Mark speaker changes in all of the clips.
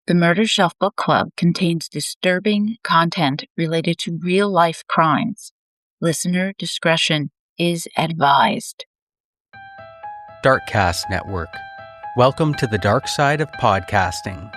Speaker 1: The Murder Shelf Book Club contains disturbing content related to real-life crimes. Listener discretion is advised.
Speaker 2: Darkcast Network. Welcome to the dark side of podcasting.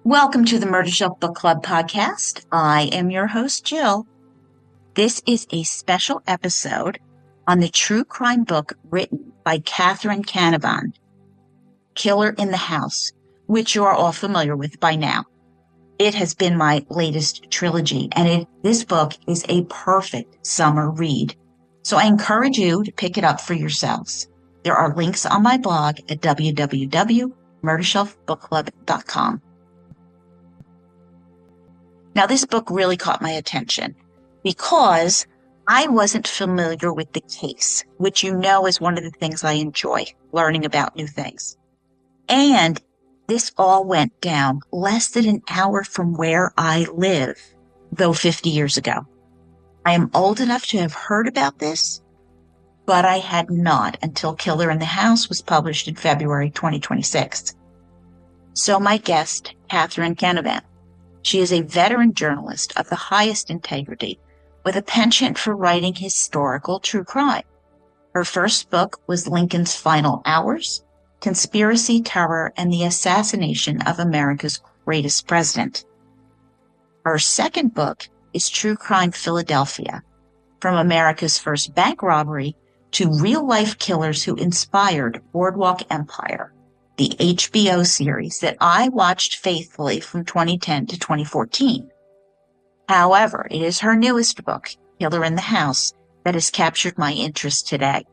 Speaker 3: Welcome to the Murder Shelf Book Club podcast. I am your host, Jill. This is a special episode on the true crime book written by Kathryn Canavan, Killer in the House, which you are all familiar with by now. It has been my latest trilogy, and this book is a perfect summer read. So I encourage you to pick it up for yourselves. There are links on my blog at www.murdershelfbookclub.com. Now, this book really caught my attention because I wasn't familiar with the case, which you know is one of the things I enjoy, learning about new things. And this all went down less than an hour from where I live, though 50 years ago. I am old enough to have heard about this, but I had not until Killer in the House was published in February 2026. So my guest, Kathryn Canavan. She is a veteran journalist of the highest integrity with a penchant for writing historical true crime. Her first book was Lincoln's Final Hours, Conspiracy, Terror, and the Assassination of America's Greatest President. Her second book is True Crime Philadelphia, From America's First Bank Robbery to Real-Life Killers Who Inspired Boardwalk Empire, the HBO series that I watched faithfully from 2010 to 2014. However, it is her newest book, Killer in the House, that has captured my interest today.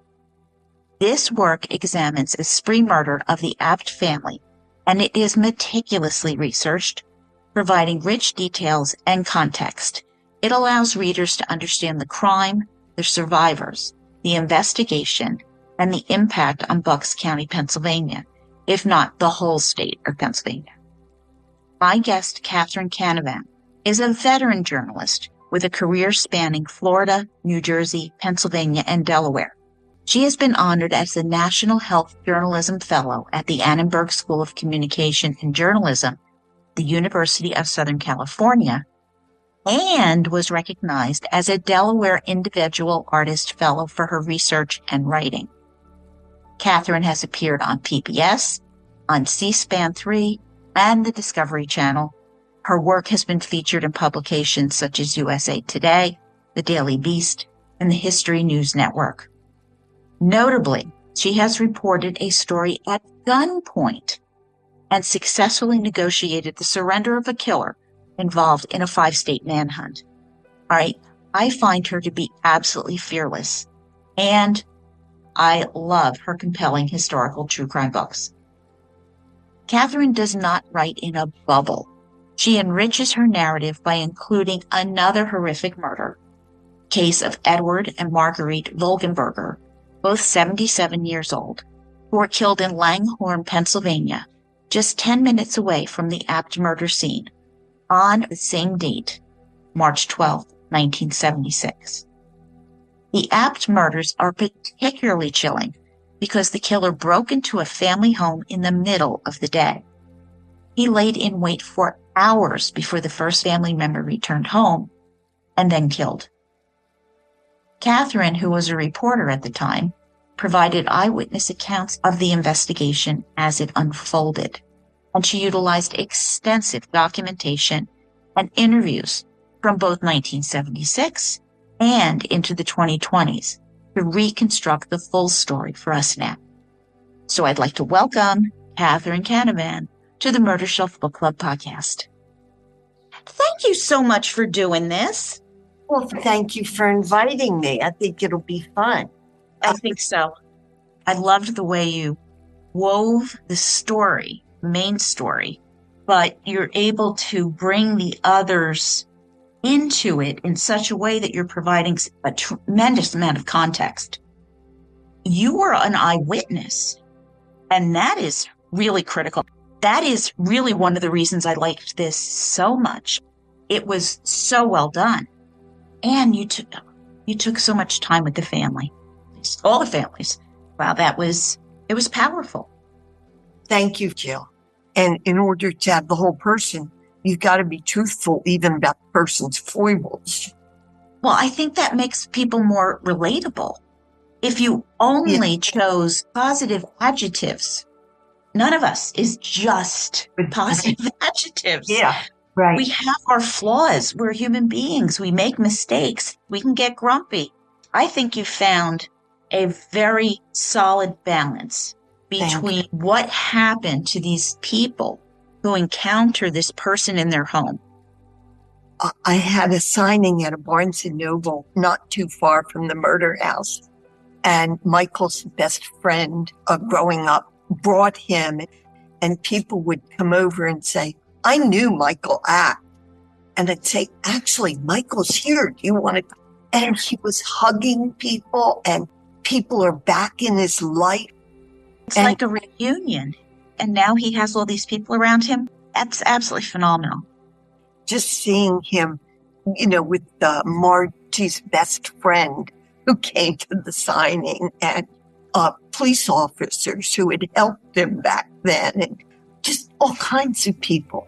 Speaker 3: This work examines a spree murder of the Abt family, and it is meticulously researched, providing rich details and context. It allows readers to understand the crime, the survivors, the investigation, and the impact on Bucks County, Pennsylvania, if not the whole state of Pennsylvania. My guest, Kathryn Canavan, is a veteran journalist with a career spanning Florida, New Jersey, Pennsylvania, and Delaware. She has been honored as the National Health Journalism Fellow at the Annenberg School of Communication and Journalism, the University of Southern California, and was recognized as a Delaware Individual Artist Fellow for her research and writing. Kathryn has appeared on PBS, on C-SPAN 3, and the Discovery Channel. Her work has been featured in publications such as USA Today, The Daily Beast, and the History News Network. Notably, she has reported a story at gunpoint and successfully negotiated the surrender of a killer involved in a 5-state manhunt. All right, I find her to be absolutely fearless, and I love her compelling historical true crime books. Kathryn does not write in a bubble. She enriches her narrative by including another horrific murder, case of Edward and Marguerite Volgenberger, both 77 years old, who were killed in Langhorne, Pennsylvania, just 10 minutes away from the Abt murder scene, on the same date, March 12, 1976. The Abt murders are particularly chilling because the killer broke into a family home in the middle of the day. He laid in wait for hours before the first family member returned home and then killed. Kathryn, who was a reporter at the time, provided eyewitness accounts of the investigation as it unfolded, and she utilized extensive documentation and interviews from both 1976 and into the 2020s to reconstruct the full story for us now. So I'd like to welcome Kathryn Canavan to the Murder Shelf Book Club podcast. Thank you so much for doing this.
Speaker 4: Well, thank you for inviting me. I think it'll be fun.
Speaker 3: I think so. I loved the way you wove the story, main story, but you're able to bring the others into it in such a way that you're providing a tremendous amount of context. You were an eyewitness, and that is really critical. That is really one of the reasons I liked this so much. It was so well done. And you took so much time with the family, all the families. Wow, it was powerful.
Speaker 4: Thank you, Jill. And in order to have the whole person, you've got to be truthful even about the person's foibles.
Speaker 3: Well, I think that makes people more relatable. If you only chose positive adjectives, none of us is just positive adjectives.
Speaker 4: Yeah, right.
Speaker 3: We have our flaws. We're human beings. We make mistakes. We can get grumpy. I think you found a very solid balance between what happened to these people who encounter this person in their home.
Speaker 4: I had a signing at a Barnes & Noble not too far from the murder house. And Michael's best friend growing up brought him, and people would come over and say, I knew Michael act. And I'd say, actually, Michael's here. Do you want to? And he was hugging people, and people are back in his life.
Speaker 3: It's like a reunion. And now he has all these people around him. That's absolutely phenomenal.
Speaker 4: Just seeing him, with Margie's best friend who came to the signing, and police officers who had helped him back then, and just all kinds of people.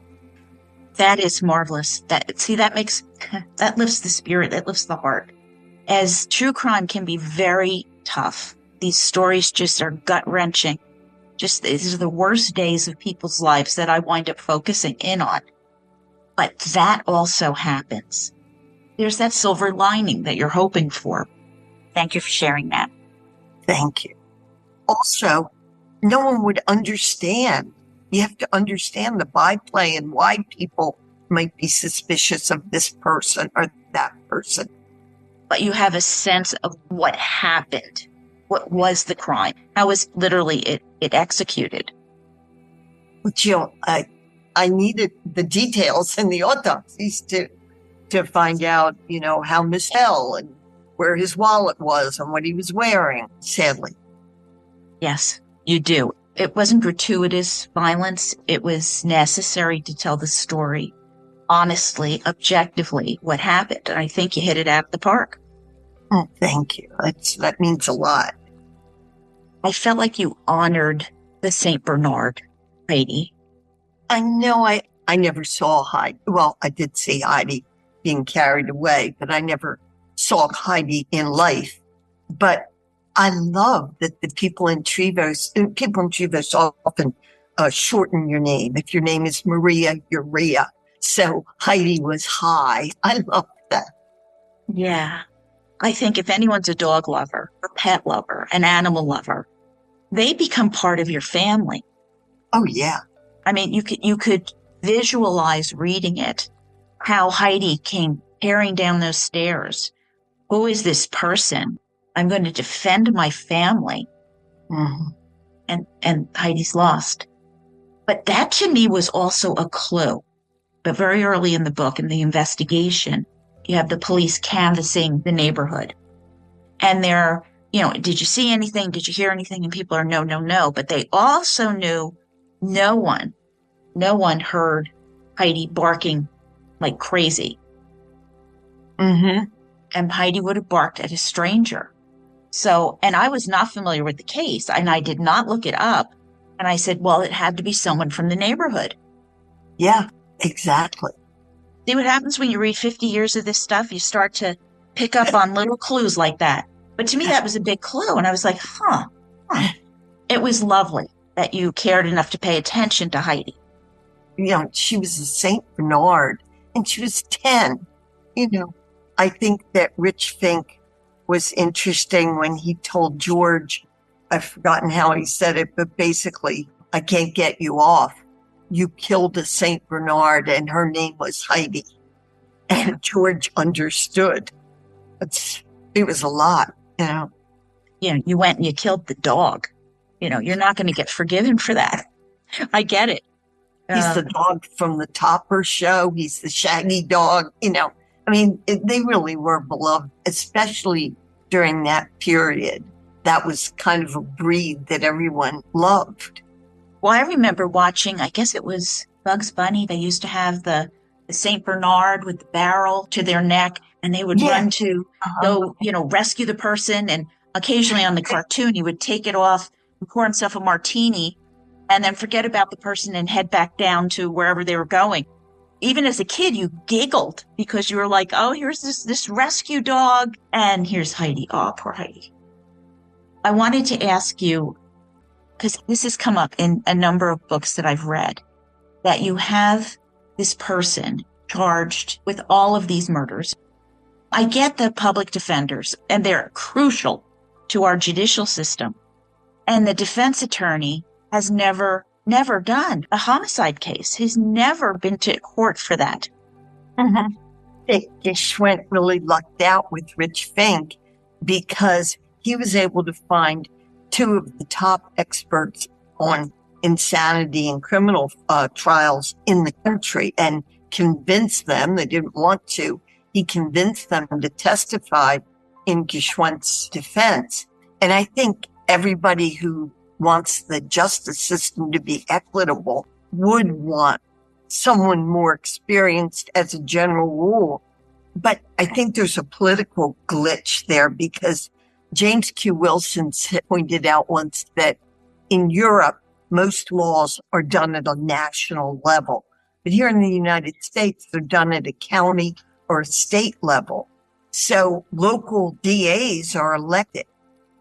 Speaker 3: That is marvelous. That lifts the spirit, that lifts the heart. As true crime can be very tough, these stories just are gut-wrenching. These are the worst days of people's lives that I wind up focusing in on. But that also happens. There's that silver lining that you're hoping for. Thank you for sharing that.
Speaker 4: Thank you. Also, no one would understand. You have to understand the byplay and why people might be suspicious of this person or that person.
Speaker 3: But you have a sense of what happened. What was the crime? How was literally it executed?
Speaker 4: Well, Jill, I needed the details in the autopsies to find out, how Miss Hell and where his wallet was and what he was wearing, sadly.
Speaker 3: Yes, you do. It wasn't gratuitous violence. It was necessary to tell the story honestly, objectively, what happened. And I think you hit it out of the park.
Speaker 4: Oh, thank you. That means a lot.
Speaker 3: I felt like you honored the St. Bernard, Heidi.
Speaker 4: I know I never saw Heidi. Well, I did see Heidi being carried away, but I never saw Heidi in life. But I love that the people in Trevose often shorten your name. If your name is Maria, you're Rhea. So Heidi was Hi. I love that.
Speaker 3: Yeah. I think if anyone's a dog lover, a pet lover, an animal lover, they become part of your family.
Speaker 4: Oh, yeah.
Speaker 3: I mean, you could visualize reading it, how Heidi came tearing down those stairs. Who is this person? I'm going to defend my family. Mm-hmm. And Heidi's lost. But that to me was also a clue. But very early in the book, in the investigation, you have the police canvassing the neighborhood. And they're, did you see anything? Did you hear anything? And people are no. But they also knew no one heard Heidi barking like crazy.
Speaker 4: Mm-hmm.
Speaker 3: And Heidi would have barked at a stranger. So, and I was not familiar with the case, and I did not look it up. And I said, well, it had to be someone from the neighborhood.
Speaker 4: Yeah, exactly.
Speaker 3: See what happens when you read 50 years of this stuff? You start to pick up on little clues like that. But to me, that was a big clue. And I was like, huh. It was lovely that you cared enough to pay attention to Heidi.
Speaker 4: She was a St. Bernard, and she was 10. I think that Rich Fink was interesting when he told George, I've forgotten how he said it, but basically, I can't get you off. You killed a St. Bernard, and her name was Heidi. And George understood. It was a lot,
Speaker 3: Yeah, you went and you killed the dog. You're not going to get forgiven for that. I get it.
Speaker 4: He's the dog from the Topper show. He's the shaggy dog. They really were beloved, especially during that period. That was kind of a breed that everyone loved.
Speaker 3: Well, I remember watching, I guess it was Bugs Bunny. They used to have the St. Bernard with the barrel to their neck, and they would run to go, rescue the person. And occasionally on the cartoon, he would take it off and pour himself a martini and then forget about the person and head back down to wherever they were going. Even as a kid, you giggled because you were like, oh, here's this rescue dog, and here's Heidi. Oh, poor Heidi. I wanted to ask you, because this has come up in a number of books that I've read, that you have this person charged with all of these murders. I get the public defenders, and they're crucial to our judicial system. And the defense attorney has never done a homicide case. He's never been to court for that.
Speaker 4: Mm-hmm. Geschwendt really lucked out with Rich Fink because he was able to find two of the top experts on insanity and criminal trials in the country and convinced them, they didn't want to, he convinced them to testify in Geschwendt's defense. And I think everybody who wants the justice system to be equitable would want someone more experienced as a general rule. But I think there's a political glitch there because James Q. Wilson pointed out once that in Europe, most laws are done at a national level. But here in the United States, they're done at a county or a state level. So local DAs are elected.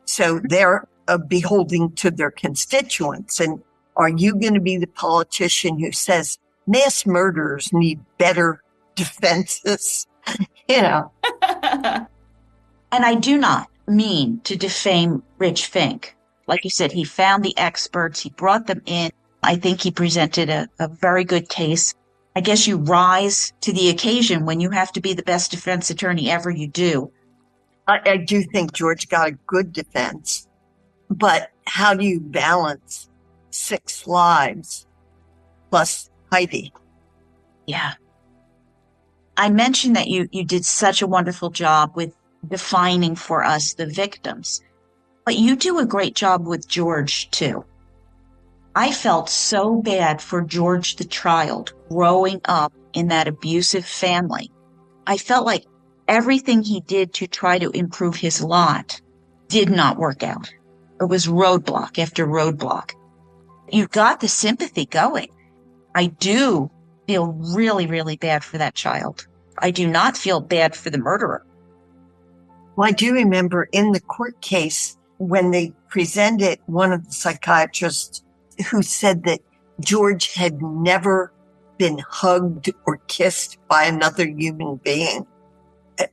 Speaker 4: So they're beholden to their constituents. And are you going to be the politician who says mass murderers need better defenses?
Speaker 3: And I do not mean to defame Rich Fink. Like you said, he found the experts. He brought them in. I think he presented a very good case. I guess you rise to the occasion when you have to be the best defense attorney ever you do.
Speaker 4: I do think George got a good defense. But how do you balance 6 lives plus Heidi?
Speaker 3: Yeah. I mentioned that you did such a wonderful job with defining for us the victims. But you do a great job with George, too. I felt so bad for George the child growing up in that abusive family. I felt like everything he did to try to improve his lot did not work out. It was roadblock after roadblock. You got the sympathy going. I do feel really, really bad for that child. I do not feel bad for the murderer.
Speaker 4: Well, I do remember in the court case when they presented one of the psychiatrists who said that George had never been hugged or kissed by another human being.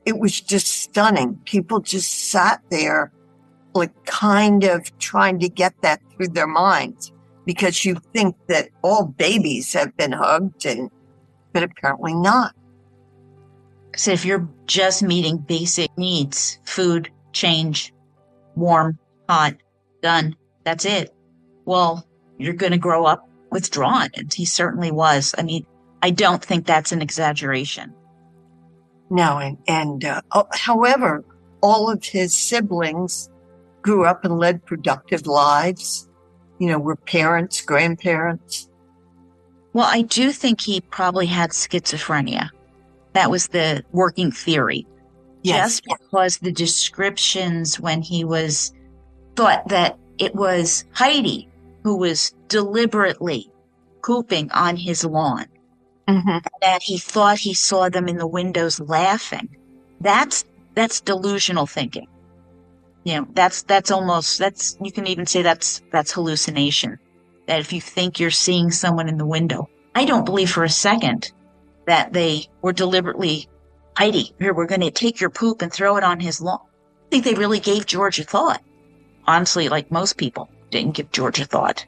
Speaker 4: It was just stunning. People just sat there like kind of trying to get that through their minds because you think that all babies have been hugged, but apparently not.
Speaker 3: So if you're just meeting basic needs, food, change, warm, hot, done, that's it. Well, you're going to grow up withdrawn. And he certainly was. I mean, I don't think that's an exaggeration.
Speaker 4: No. However, all of his siblings grew up and led productive lives, were parents, grandparents.
Speaker 3: Well, I do think he probably had schizophrenia. That was the working theory.
Speaker 4: Yes.
Speaker 3: Just because the descriptions when he was thought that it was Heidi who was deliberately pooping on his lawn, that he thought he saw them in the windows laughing. That's delusional thinking. That's you can even say that's hallucination. That if you think you're seeing someone in the window, I don't believe for a second that they were deliberately, Heidi, here, we're going to take your poop and throw it on his lawn. I think they really gave George a thought. Honestly, like most people didn't give George a thought.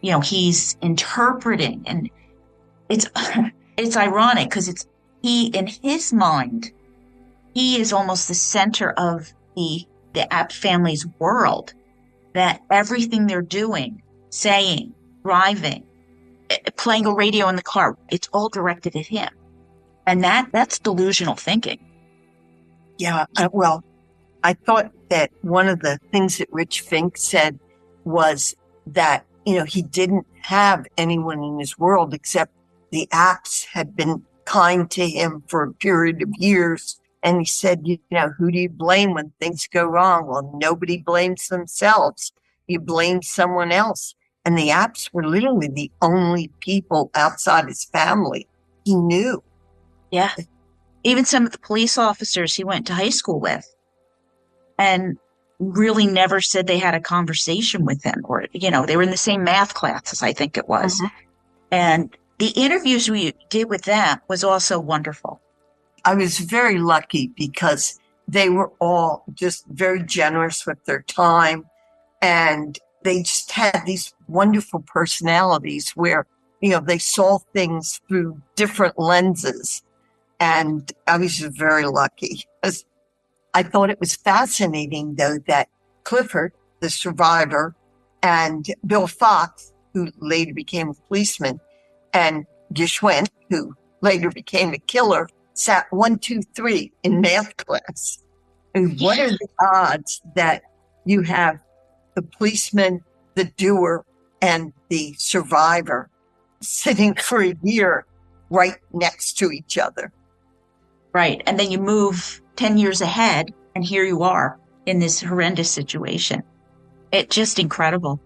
Speaker 3: He's interpreting, and it's ironic because he, in his mind, he is almost the center of the App family's world. that everything they're doing, saying, driving, playing a radio in the car, it's all directed at him. And that's delusional thinking.
Speaker 4: Yeah, well, I thought that one of the things that Rich Fink said was that, he didn't have anyone in his world except the apps had been kind to him for a period of years. And he said, who do you blame when things go wrong? Well, nobody blames themselves. You blame someone else. And the apps were literally the only people outside his family he knew.
Speaker 3: Yeah. Even some of the police officers he went to high school with and really never said they had a conversation with him, or, they were in the same math classes, I think it was. Mm-hmm. And the interviews we did with them was also wonderful.
Speaker 4: I was very lucky because they were all just very generous with their time, and they just had these wonderful personalities where, they saw things through different lenses. And I was just very lucky. I thought it was fascinating, though, that Clifford, the survivor, and Bill Fox, who later became a policeman, and Geschwendt, who later became a killer, sat 1, 2, 3 in math class. And what are the odds that you have the policeman, the doer, and the survivor sitting for a year right next to each other?
Speaker 3: Right. And then you move 10 years ahead, and here you are in this horrendous situation. It's just incredible.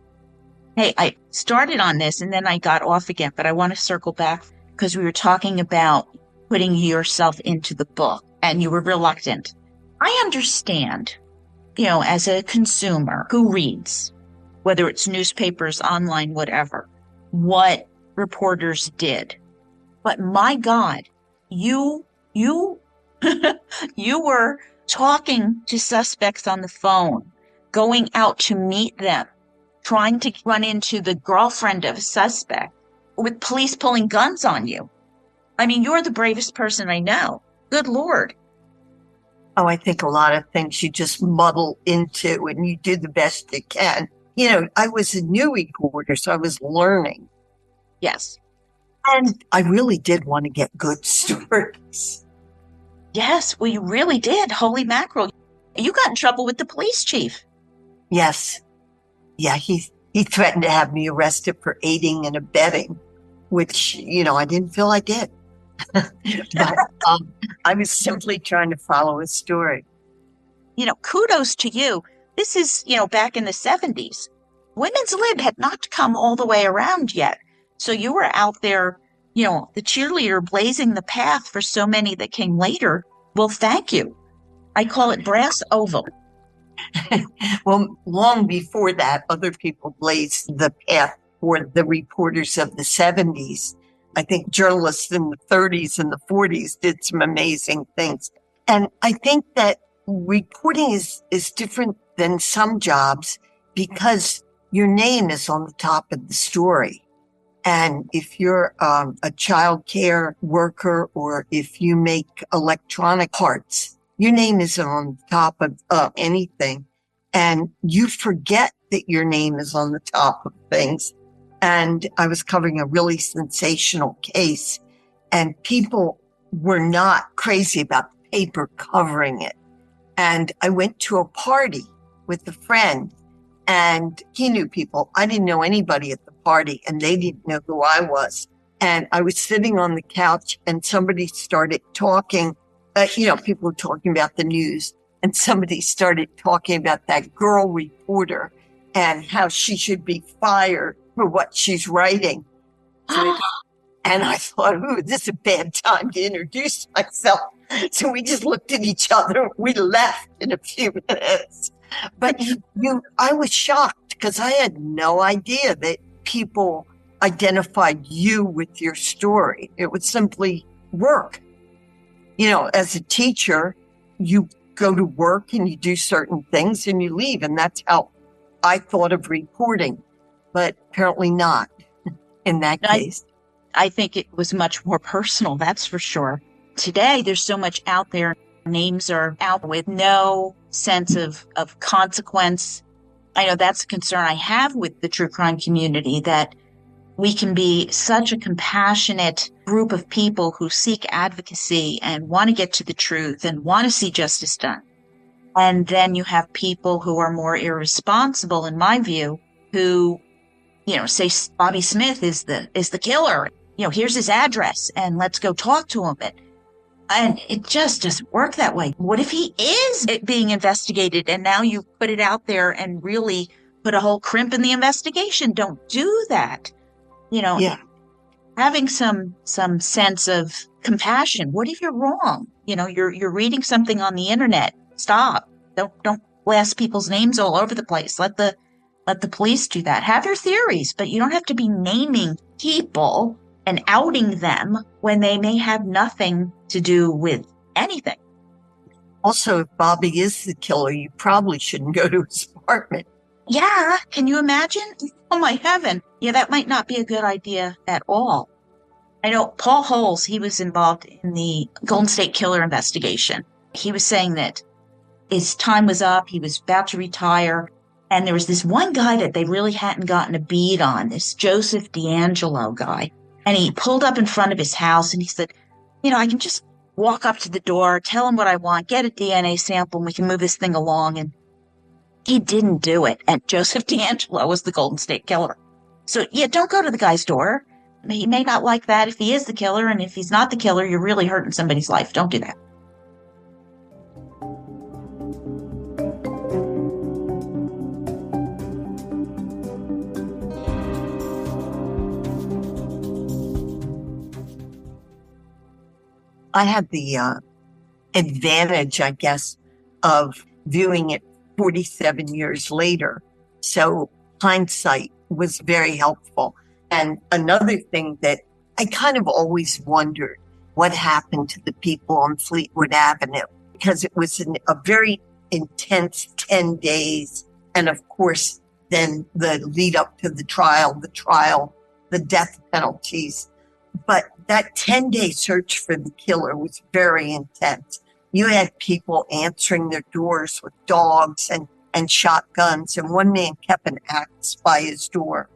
Speaker 3: Hey, I started on this and then I got off again, but I want to circle back because we were talking about putting yourself into the book and you were reluctant. I understand, as a consumer who reads, whether it's newspapers, online, whatever, what reporters did. But my God, you were talking to suspects on the phone, going out to meet them, trying to run into the girlfriend of a suspect with police pulling guns on you. I mean, you're the bravest person I know. Good Lord.
Speaker 4: Oh, I think a lot of things you just muddle into and you do the best you can. I was a new reporter, so I was learning.
Speaker 3: Yes.
Speaker 4: And I really did want to get good stories.
Speaker 3: Yes, well, you really did. Holy mackerel. You got in trouble with the police chief.
Speaker 4: Yes. Yeah, he threatened to have me arrested for aiding and abetting, which, I didn't feel I did. But I was simply trying to follow his story.
Speaker 3: Kudos to you. This is, back in the 70s. Women's lib had not come all the way around yet. So you were out there, the cheerleader blazing the path for so many that came later. Well, thank you. I call it brass oval.
Speaker 4: Well, long before that, other people blazed the path for the reporters of the 70s. I think journalists in the 30s and the 40s did some amazing things. And I think that reporting is different than some jobs because your name is on the top of the story. And if you're a child care worker or if you make electronic parts, your name isn't on the top of anything. And you forget that your name is on the top of things. And I was covering a really sensational case and people were not crazy about the paper covering it. And I went to a party with a friend and he knew people. I didn't know anybody at the party and they didn't know who I was. And I was sitting on the couch and somebody started talking, people were talking about the news and somebody started talking about that girl reporter and how she should be fired for what she's writing. And I thought, this is a bad time to introduce myself. So we just looked at each other. We left in a few minutes. But I was shocked because I had no idea that people identified you with your story. It would simply work. As a teacher, you go to work and you do certain things and you leave. And that's how I thought of reporting, but apparently not in that case.
Speaker 3: I think it was much more personal, that's for sure. Today, there's so much out there. Names are out with no sense of consequence. I know that's a concern I have with the true crime community, that we can be such a compassionate group of people who seek advocacy and want to get to the truth and want to see justice done. And then you have people who are more irresponsible, in my view, who, say Bobby Smith is the killer. Here's his address and let's go talk to him. And it just doesn't work that way. What if he is being investigated and now you put it out there and really put a whole crimp in the investigation? Don't do that.
Speaker 4: Yeah.
Speaker 3: Having some sense of compassion. What if you're wrong? You're reading something on the internet. Stop. Don't blast people's names all over the place. Let the police do that. Have your theories, but you don't have to be naming people and outing them when they may have nothing to do with anything.
Speaker 4: Also, if Bobby is the killer, you probably shouldn't go to his apartment.
Speaker 3: Yeah. Can you imagine? Oh my heaven. Yeah, that might not be a good idea at all. I know Paul Holes, he was involved in the Golden State Killer investigation. He was saying that his time was up. He was about to retire. And there was this one guy that they really hadn't gotten a bead on, this Joseph D'Angelo guy. And he pulled up in front of his house and he said, I can just walk up to the door, tell him what I want, get a DNA sample, and we can move this thing along. And he didn't do it. And Joseph D'Angelo was the Golden State Killer. So, yeah, don't go to the guy's door. He may not like that if he is the killer. And if he's not the killer, you're really hurting somebody's life. Don't do that.
Speaker 4: I had the advantage, I guess, of viewing it 47 years later. So hindsight was very helpful. And another thing that I kind of always wondered, what happened to the people on Fleetwood Avenue? Because it was a very intense 10 days. And of course, then the lead up to the trial, the death penalties. But that 10-day search for the killer was very intense. You had people answering their doors with dogs and shotguns, and one man kept an axe by his door.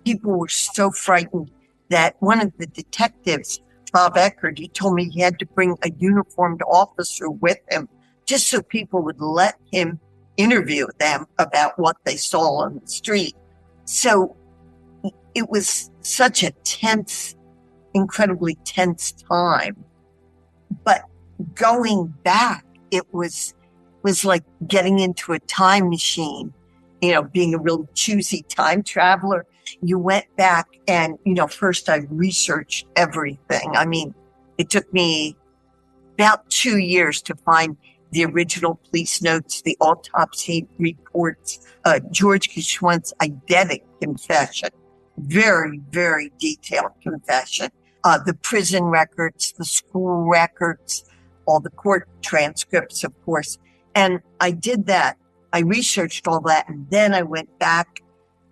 Speaker 4: People were so frightened that one of the detectives, Bob Eckert, he told me he had to bring a uniformed officer with him just so people would let him interview them about what they saw on the street. So it was such a incredibly tense time. But going back, it was like getting into a time machine, being a real choosy time traveler. You went back and, first I researched everything. I mean, it took me about 2 years to find the original police notes, the autopsy reports, George Geschwendt's eidetic confession, very, very detailed confession, the prison records, the school records, all the court transcripts, of course. And I did that. I researched all that. And then I went back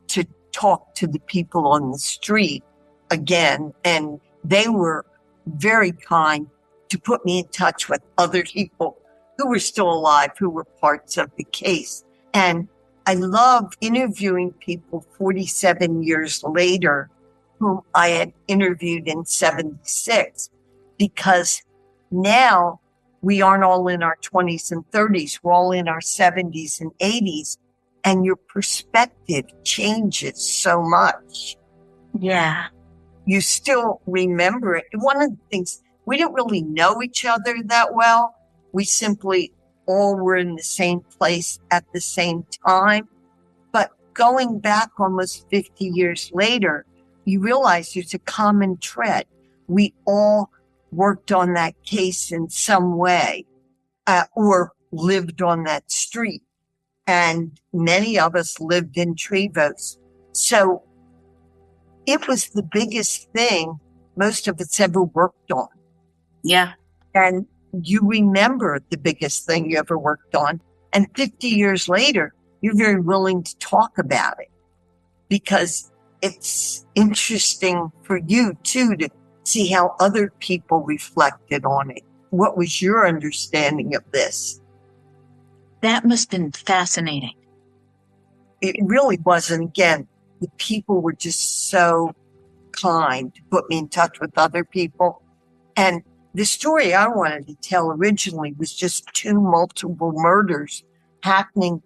Speaker 4: to talk to the people on the street again. And they were very kind to put me in touch with other people who were still alive, who were parts of the case. And I love interviewing people 47 years later whom I had interviewed in 76, because now we aren't all in our 20s and 30s. We're all in our 70s and 80s. And your perspective changes so much.
Speaker 3: Yeah.
Speaker 4: You still remember it. One of the things, we didn't really know each other that well. We simply all were in the same place at the same time. But going back almost 50 years later, you realize there's a common thread. We all worked on that case in some way, or lived on that street. And many of us lived in Trevose. So it was the biggest thing most of us ever worked on.
Speaker 3: Yeah.
Speaker 4: And you remember the biggest thing you ever worked on. And 50 years later, you're very willing to talk about it because it's interesting for you too to see how other people reflected on it. What was your understanding of this?
Speaker 3: That must have been fascinating.
Speaker 4: it really wasn't. Again, the people were just so kind to put me in touch with other people. And the story I wanted to tell originally was just two multiple murders happening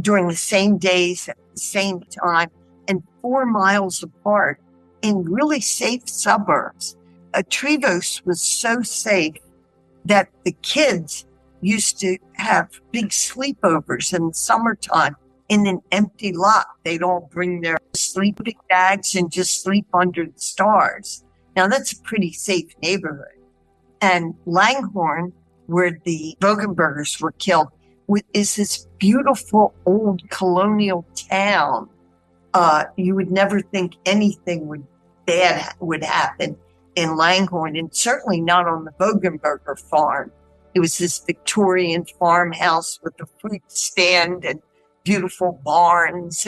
Speaker 4: during the same days at the same time and 4 miles apart in really safe suburbs. Trevose was so safe that the kids used to have big sleepovers in the summertime in an empty lot. They'd all bring their sleeping bags and just sleep under the stars. Now, that's a pretty safe neighborhood. And Langhorne, where the Vogenbergers were killed, is this beautiful old colonial town. You would never think anything bad would happen in Langhorne, and certainly not on the Vogenberger farm. It was this Victorian farmhouse with a fruit stand and beautiful barns.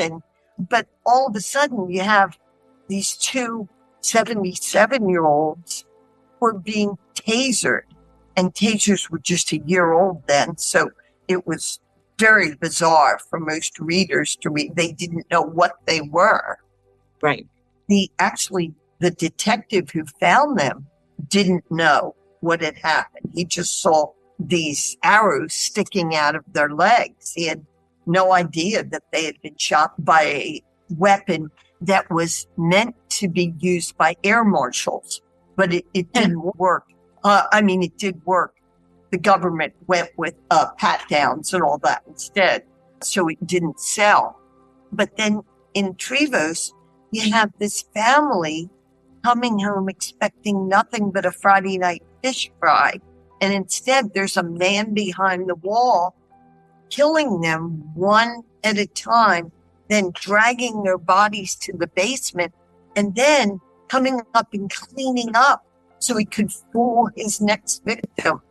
Speaker 4: But all of a sudden, you have these two 77-year-olds who are being tasered. And tasers were just a year old then, so it was very bizarre for most readers to read. They didn't know what they were.
Speaker 3: Right.
Speaker 4: The detective who found them didn't know what had happened. He just saw these arrows sticking out of their legs. He had no idea that they had been shot by a weapon that was meant to be used by air marshals, but it didn't work. It did work. The government went with pat downs and all that instead, so it didn't sell. But then in Trevose, you have this family coming home expecting nothing but a Friday night fish fry. And instead, there's a man behind the wall killing them one at a time, then dragging their bodies to the basement, and then coming up and cleaning up so he could fool his next victim.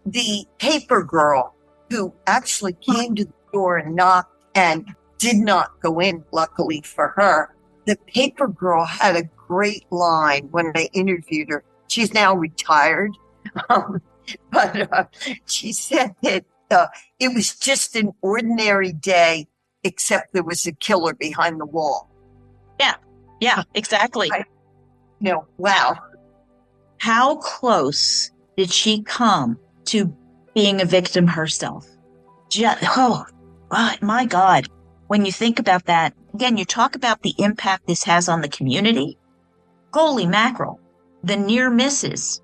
Speaker 4: The paper girl who actually came to the door and knocked and did not go in, luckily for her. The paper girl had a great line when I interviewed her. She's now retired. But she said that it was just an ordinary day, except there was a killer behind the wall.
Speaker 3: Yeah, exactly.
Speaker 4: Wow.
Speaker 3: How close did she come to being a victim herself? My God. When you think about that, again, you talk about the impact this has on the community. Holy mackerel, the near misses.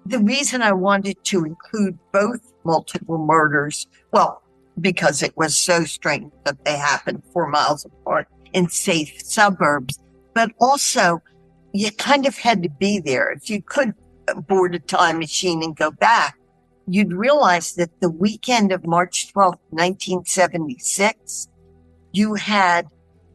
Speaker 4: The reason I wanted to include both multiple murders, well, because it was so strange that they happened 4 miles apart in safe suburbs, but also you kind of had to be there. If you could board a time machine and go back, you'd realize that the weekend of March 12th, 1976, you had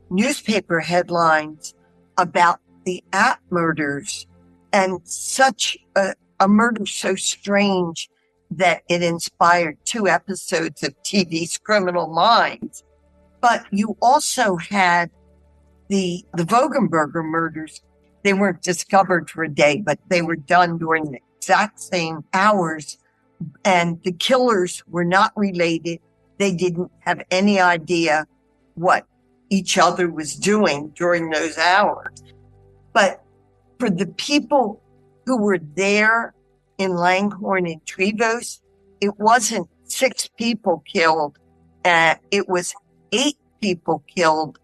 Speaker 4: newspaper headlines about the App murders, and such a murder so strange that it inspired 2 episodes of TV's Criminal Minds. But you also had the Vogenberger murders. They weren't discovered for a day, but they were done during the exact same hours. And the killers were not related. They didn't have any idea what each other was doing during those hours. But for the people who were there in Langhorne and Trevose, it wasn't 6 people killed. It was 8 people killed.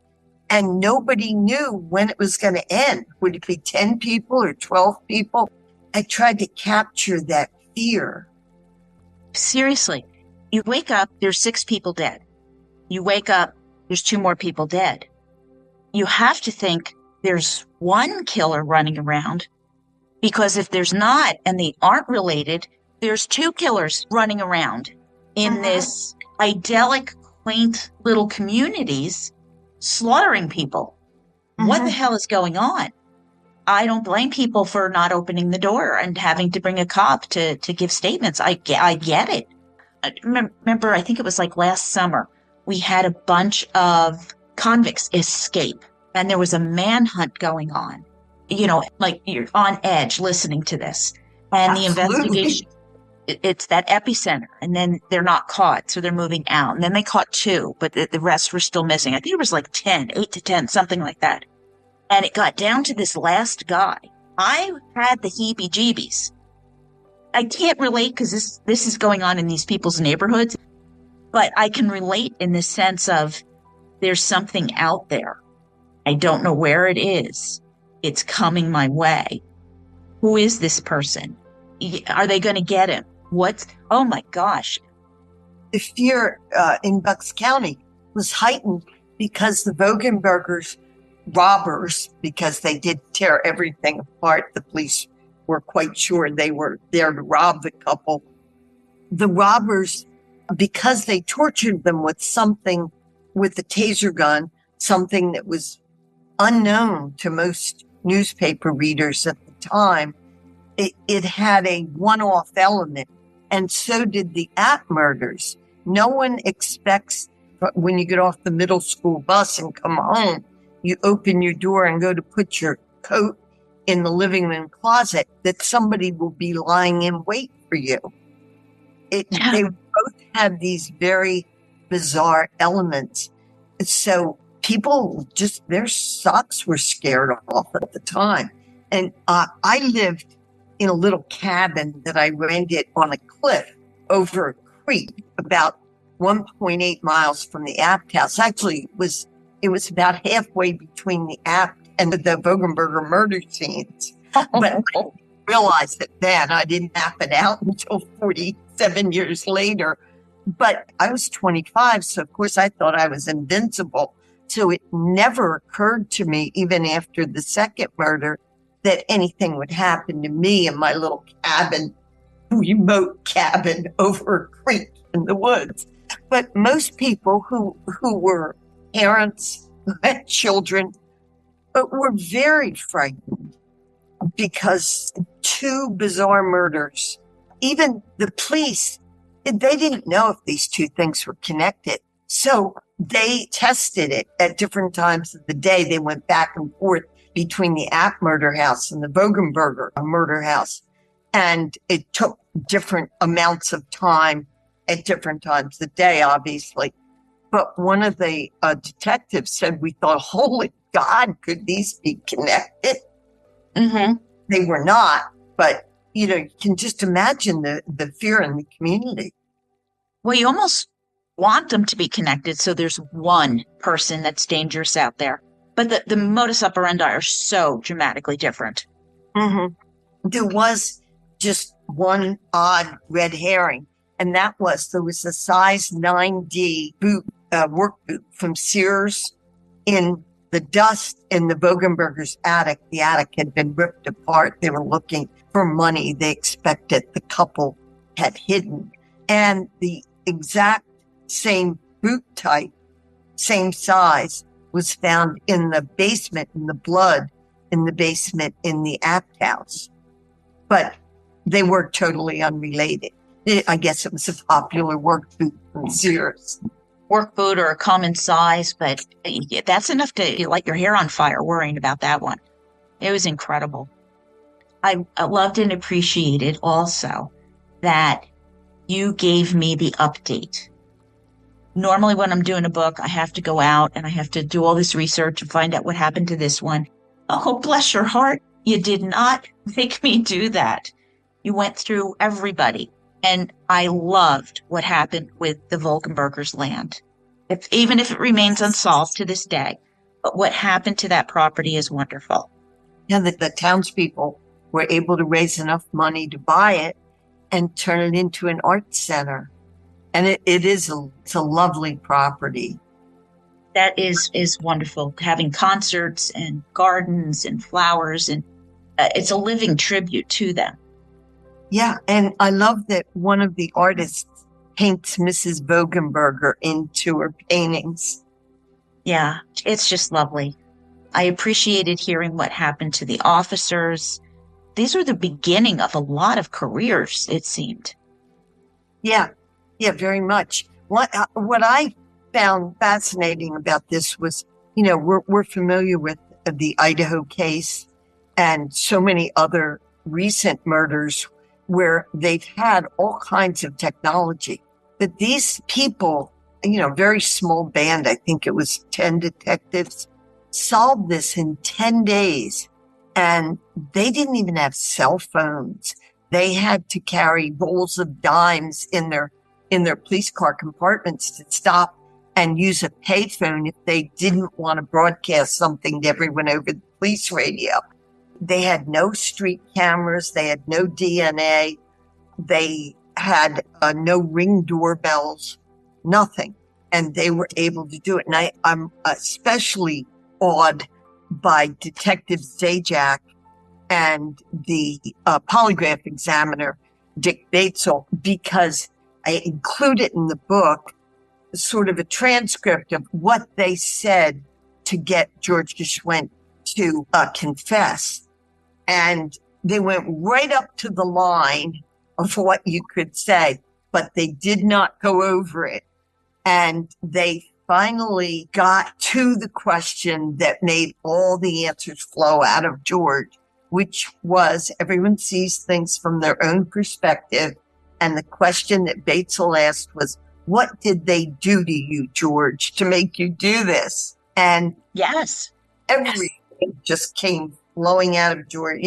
Speaker 4: And nobody knew when it was going to end. Would it be 10 people or 12 people? I tried to capture that fear.
Speaker 3: Seriously, you wake up, there's 6 people dead. You wake up, there's 2 more people dead. You have to think there's one killer running around, because if there's not, and they aren't related, there's 2 killers running around in this idyllic, quaint little communities slaughtering people. What the hell is going on? I don't blame people for not opening the door and having to bring a cop to give statements. I get it. I remember, I think it was like last summer, we had a bunch of convicts escape, and there was a manhunt going on. You know, like you're on edge listening to this. And
Speaker 4: Absolutely.
Speaker 3: the investigation, it's that epicenter, and then they're not caught, so they're moving out. And then they caught 2, but the rest were still missing. I think it was like 10, 8 to 10, something like that. And it got down to this last guy. I had the heebie-jeebies. I can't relate because this is going on in these people's neighborhoods, but I can relate in the sense of there's something out there. I don't know where it is. It's coming my way. Who is this person? Are they going to get him? Oh my gosh.
Speaker 4: The fear in Bucks County was heightened because the Vogenbergers robbers, because they did tear everything apart. The police were quite sure they were there to rob the couple. The robbers, because they tortured them with something, with the taser gun, something that was unknown to most newspaper readers at the time, it had a one-off element. And so did the App murders. No one expects when you get off the middle school bus and come home, you open your door and go to put your coat in the living room closet, that somebody will be lying in wait for you. They both had these very bizarre elements. So people just, their socks were scared off at the time. And I lived in a little cabin that I rented on a cliff over a creek about 1.8 miles from the Apt house. Actually, it was about halfway between the Apt and the Vogenberger murder scenes. But I didn't realize it then. I didn't map it out until 47 years later. But I was 25, so of course I thought I was invincible. So it never occurred to me, even after the second murder, that anything would happen to me in my little cabin, remote cabin over a creek in the woods. But most people who were parents, who had children, were very frightened because 2 bizarre murders, even the police, they didn't know if these 2 things were connected. So they tested it at different times of the day. They went back and forth between the App murder house and the Vogenberger murder house. And it took different amounts of time at different times of the day, obviously. But one of the detectives said, we thought, holy God, could these be connected?
Speaker 3: Mm-hmm.
Speaker 4: They were not, but, you can just imagine the fear in the community.
Speaker 3: Well, you almost want them to be connected so there's one person that's dangerous out there. But the modus operandi are so dramatically different.
Speaker 4: Mm-hmm. There was just one odd red herring, and there was a size 9D boot, work boot from Sears in the dust in the Vogenberger's attic. The attic had been ripped apart. They were looking for money they expected the couple had hidden. And the exact same boot type, same size, was found in the basement, in the blood, in the basement in the Apt house. But they were totally unrelated. I guess it was a popular work boot from Sears.
Speaker 3: Work boot or a common size, but that's enough to light your hair on fire worrying about that one. It was incredible. I loved and appreciated also that you gave me the update. Normally when I'm doing a book, I have to go out and I have to do all this research and find out what happened to this one. Oh, bless your heart. You did not make me do that. You went through everybody. And I loved what happened with the Vogenbergers' land, even if it remains unsolved to this day. But what happened to that property is wonderful.
Speaker 4: Yeah, the townspeople were able to raise enough money to buy it and turn it into an art center. And it's a lovely property.
Speaker 3: That is wonderful, having concerts and gardens and flowers, and it's a living tribute to them.
Speaker 4: Yeah, and I love that one of the artists paints Mrs. Vogenberger into her paintings.
Speaker 3: Yeah, it's just lovely. I appreciated hearing what happened to the officers. These were the beginning of a lot of careers, it seemed.
Speaker 4: Yeah, very much. What I found fascinating about this was, we're familiar with the Idaho case and so many other recent murders where they've had all kinds of technology. But these people, very small band, I think it was 10 detectives, solved this in 10 days. And they didn't even have cell phones. They had to carry rolls of dimes in their police car compartments to stop and use a payphone if they didn't want to broadcast something to everyone over the police radio. They had no street cameras. They had no DNA. They had no Ring doorbells, nothing. And they were able to do it. And I'm especially awed by Detective Zajac and the polygraph examiner, Dick Batesel, because I included in the book sort of a transcript of what they said to get George Geschwendt to confess. And they went right up to the line of what you could say, but they did not go over it. And they finally got to the question that made all the answers flow out of George, which was everyone sees things from their own perspective. And the question that Batesel asked was, what did they do to you, George, to make you do this? And
Speaker 3: yes,
Speaker 4: everything just came flowing out of George.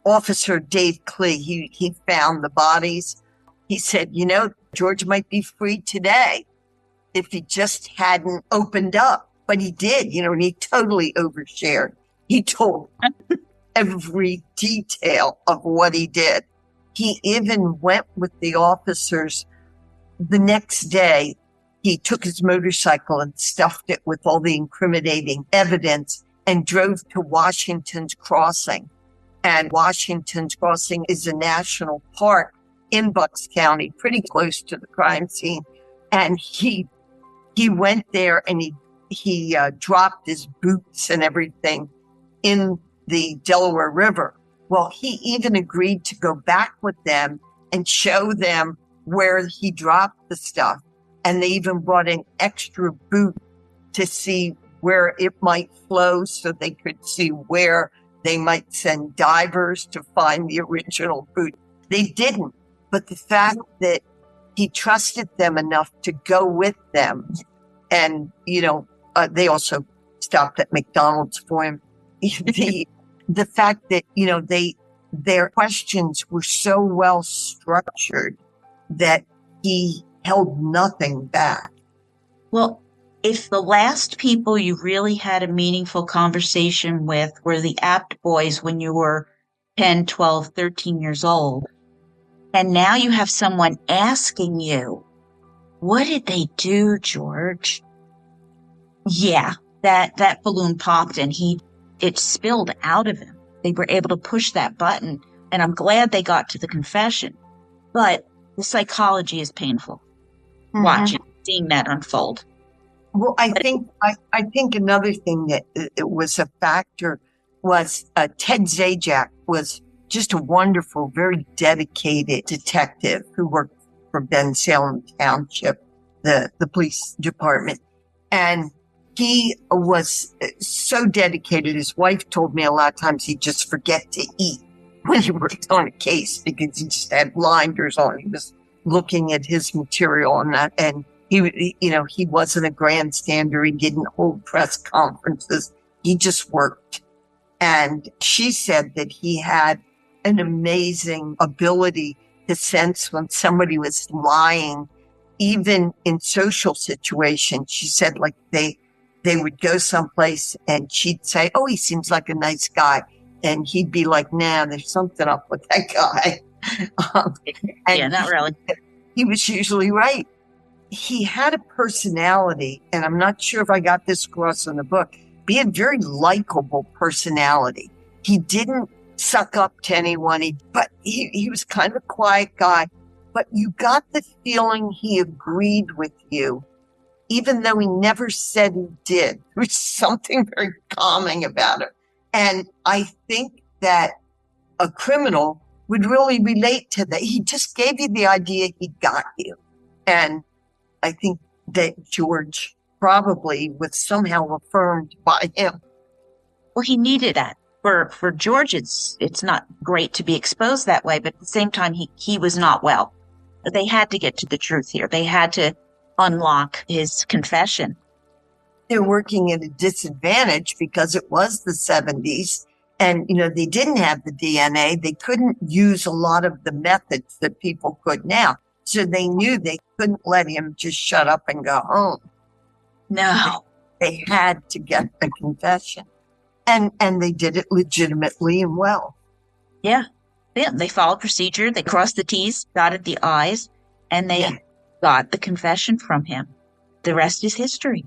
Speaker 4: Officer Dave Klee, he found the bodies. He said, George might be free today if he just hadn't opened up. But he did, and he totally overshared. He told every detail of what he did. He even went with the officers the next day. He took his motorcycle and stuffed it with all the incriminating evidence and drove to Washington's Crossing. And Washington's Crossing is a national park in Bucks County, pretty close to the crime scene. And he went there and he dropped his boots and everything in the Delaware River. Well, he even agreed to go back with them and show them where he dropped the stuff. And they even brought an extra boot to see where it might flow so they could see where they might send divers to find the original boot. They didn't. But the fact that he trusted them enough to go with them, and, they also stopped at McDonald's for him. The fact that, their questions were so well structured that he held nothing back.
Speaker 3: Well, if the last people you really had a meaningful conversation with were the Apt boys when you were 10, 12, 13 years old, and now you have someone asking you, what did they do, George? Yeah, that balloon popped and it spilled out of him. They were able to push that button, and I'm glad they got to the confession. But the psychology is painful. Watching, seeing that unfold.
Speaker 4: Well, I think another thing that it was a factor was Ted Zajac was just a wonderful, very dedicated detective who worked for Ben Salem Township, the police department. And he was so dedicated. His wife told me a lot of times he'd just forget to eat when he worked on a case because he just had blinders on. He was looking at his material on that. And he wasn't a grandstander. He didn't hold press conferences. He just worked. And she said that he had an amazing ability to sense when somebody was lying, even in social situations. She said, like, they would go someplace and she'd say, oh, he seems like a nice guy. And he'd be like, nah, there's something up with that guy.
Speaker 3: Yeah, not really.
Speaker 4: He was usually right. He had a personality, and I'm not sure if I got this across in the book, but he had a very likable personality. He didn't suck up to anyone, but he was kind of a quiet guy. But you got the feeling he agreed with you, even though he never said he did. There was something very calming about it. And I think that a criminal would really relate to that. He just gave you the idea he got you. And I think that George probably was somehow affirmed by him.
Speaker 3: Well, he needed that for George, it's not great to be exposed that way, but at the same time, he was not well. They had to get to the truth here. They had to unlock his confession.
Speaker 4: They're working at a disadvantage because it was the 70s and, they didn't have the DNA. They couldn't use a lot of the methods that people could now. So they knew they couldn't let him just shut up and go home.
Speaker 3: No.
Speaker 4: They had to get a confession. And they did it legitimately and well.
Speaker 3: Yeah. They followed procedure. They crossed the T's, dotted the I's, and they got the confession from him. The rest is history.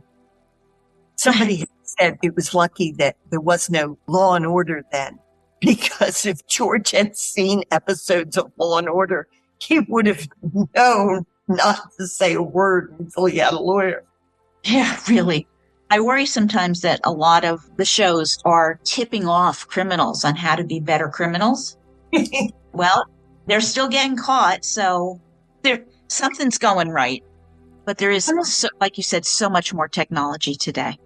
Speaker 4: Somebody said it was lucky that there was no Law and Order then, because if George had seen episodes of Law and Order, he would have known not to say a word until he had a lawyer.
Speaker 3: Yeah, really. I worry sometimes that a lot of the shows are tipping off criminals on how to be better criminals. Well, they're still getting caught, so something's going right. But there is, like you said, so much more technology today.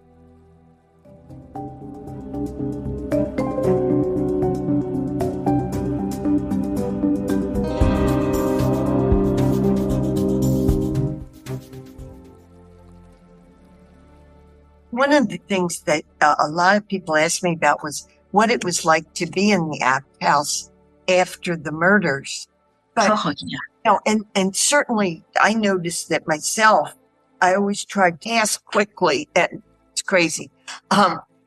Speaker 4: One of the things that a lot of people asked me about was what it was like to be in the Act House after the murders. But, and certainly I noticed that myself. I always tried to ask quickly, and it's crazy.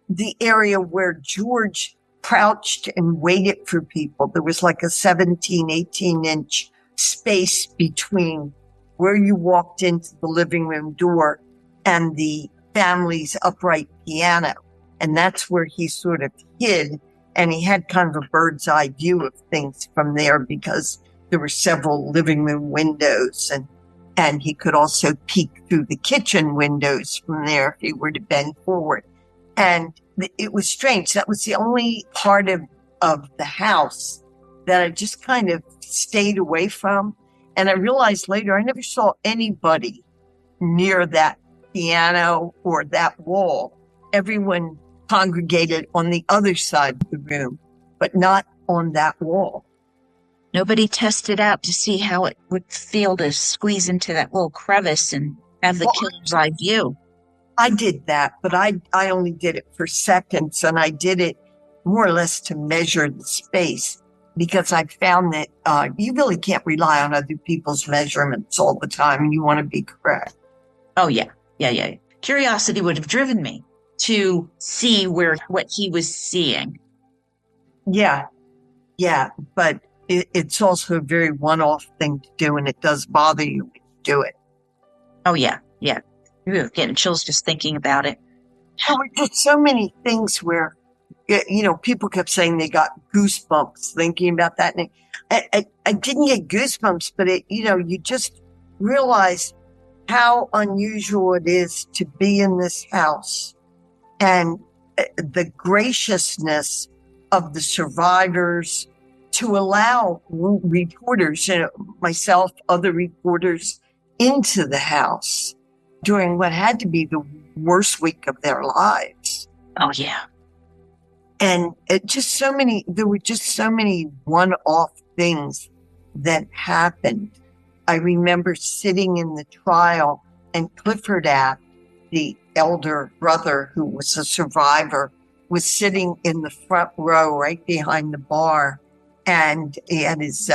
Speaker 4: The area where George crouched and waited for people, there was like a 17, 18-inch space between where you walked into the living room door and the family's upright piano. And that's where he sort of hid. And he had kind of a bird's eye view of things from there because there were several living room windows and he could also peek through the kitchen windows from there if he were to bend forward. And it was strange. That was the only part of the house that I just kind of stayed away from. And I realized later I never saw anybody near that piano or that wall. Everyone congregated on the other side of the room, but not on that wall.
Speaker 3: Nobody tested out to see how it would feel to squeeze into that little crevice and have the killer's eye view.
Speaker 4: I did that, but I only did it for seconds, and I did it more or less to measure the space because I found that you really can't rely on other people's measurements all the time, and you want to be correct.
Speaker 3: Oh, yeah. Yeah. Curiosity would have driven me to see what he was seeing.
Speaker 4: Yeah, but it's also a very one-off thing to do, and it does bother you when you do it.
Speaker 3: Oh, yeah. You're getting chills just thinking about it.
Speaker 4: There were just so many things where, people kept saying they got goosebumps thinking about that. And I didn't get goosebumps, but you just realize how unusual it is to be in this house and the graciousness of the survivors to allow reporters, myself, other reporters into the house during what had to be the worst week of their lives.
Speaker 3: Oh, yeah.
Speaker 4: And there were just so many one-off things that happened. I remember sitting in the trial and Clifford Act, the elder brother who was a survivor, was sitting in the front row right behind the bar. And he had his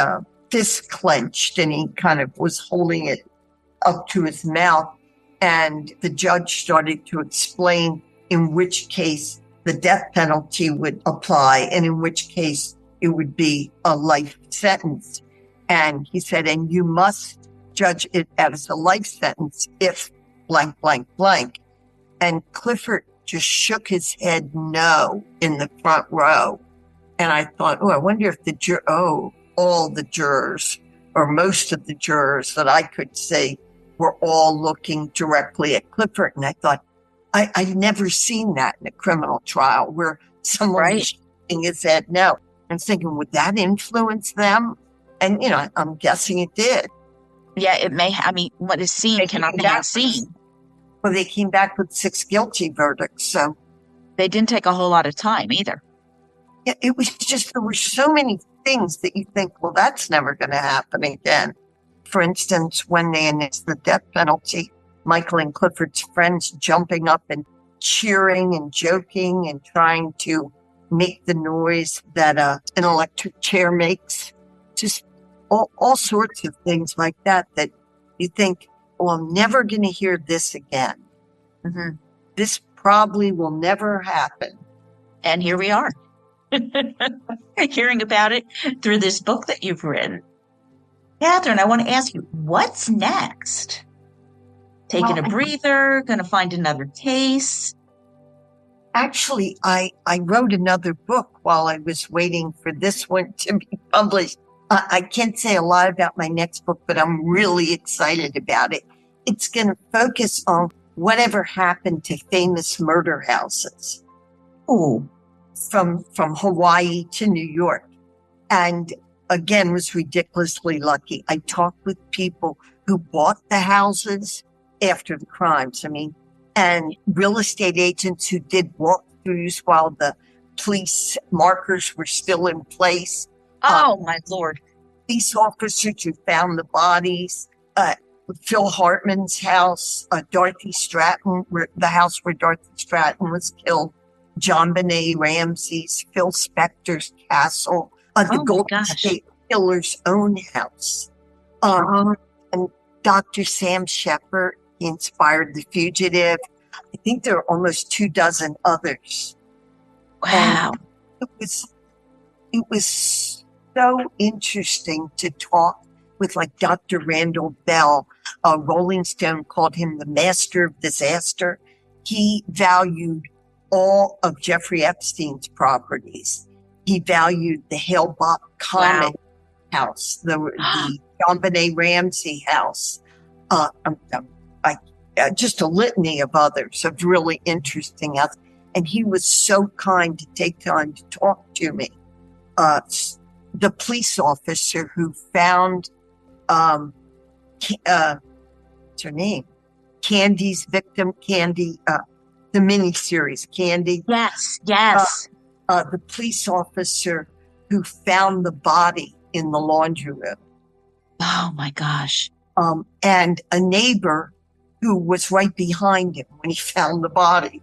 Speaker 4: fist clenched and he kind of was holding it up to his mouth. And the judge started to explain in which case the death penalty would apply and in which case it would be a life sentence. And he said, and you must judge it as a life sentence if blank, blank, blank. And Clifford just shook his head no in the front row. And I thought, I wonder if all the jurors or most of the jurors that I could see were all looking directly at Clifford. And I thought, I'd never seen that in a criminal trial where someone was shaking his head no. I'm thinking, would that influence them? And, I'm guessing it did.
Speaker 3: Yeah, it may. What is seen cannot be unseen.
Speaker 4: Well, they came back with 6 guilty verdicts, so.
Speaker 3: They didn't take a whole lot of time either.
Speaker 4: it was just, there were so many things that you think, well, that's never going to happen again. For instance, when they announced the death penalty, Michael and Clifford's friends jumping up and cheering and joking and trying to make the noise that an electric chair makes. Just all sorts of things like that you think, well, I'm never going to hear this again.
Speaker 3: Mm-hmm.
Speaker 4: This probably will never happen.
Speaker 3: And here we are, hearing about it through this book that you've written. Kathryn, I want to ask you, what's next? Taking a breather, going to find another case?
Speaker 4: Actually, I wrote another book while I was waiting for this one to be published. I can't say a lot about my next book, but I'm really excited about it. It's going to focus on whatever happened to famous murder houses.
Speaker 3: Oh,
Speaker 4: from Hawaii to New York. And again, was ridiculously lucky. I talked with people who bought the houses after the crimes. I mean, and real estate agents who did walkthroughs while the police markers were still in place.
Speaker 3: Oh, my Lord.
Speaker 4: Police officers who found the bodies. Phil Hartman's house, Dorothy Stratton, the house where Dorothy Stratton was killed. John Benet Ramsey's, Phil Spector's castle, the Golden State Killer's own house. And Dr. Sam Shepard, he inspired The Fugitive. I think there are almost 24 others.
Speaker 3: Wow.
Speaker 4: And it was so interesting to talk with like Dr. Randall Bell. Rolling Stone called him the master of disaster. He valued all of Jeffrey Epstein's properties. He valued the Hale-Bopp Comet house, the John Benet Ramsey house, just a litany of others of really interesting houses. And he was so kind to take time to talk to me. The police officer who found, what's her name? Candy's victim, Candy, the miniseries, Candy.
Speaker 3: Yes.
Speaker 4: The police officer who found the body in the laundry room.
Speaker 3: Oh, my gosh.
Speaker 4: And a neighbor who was right behind him when he found the body.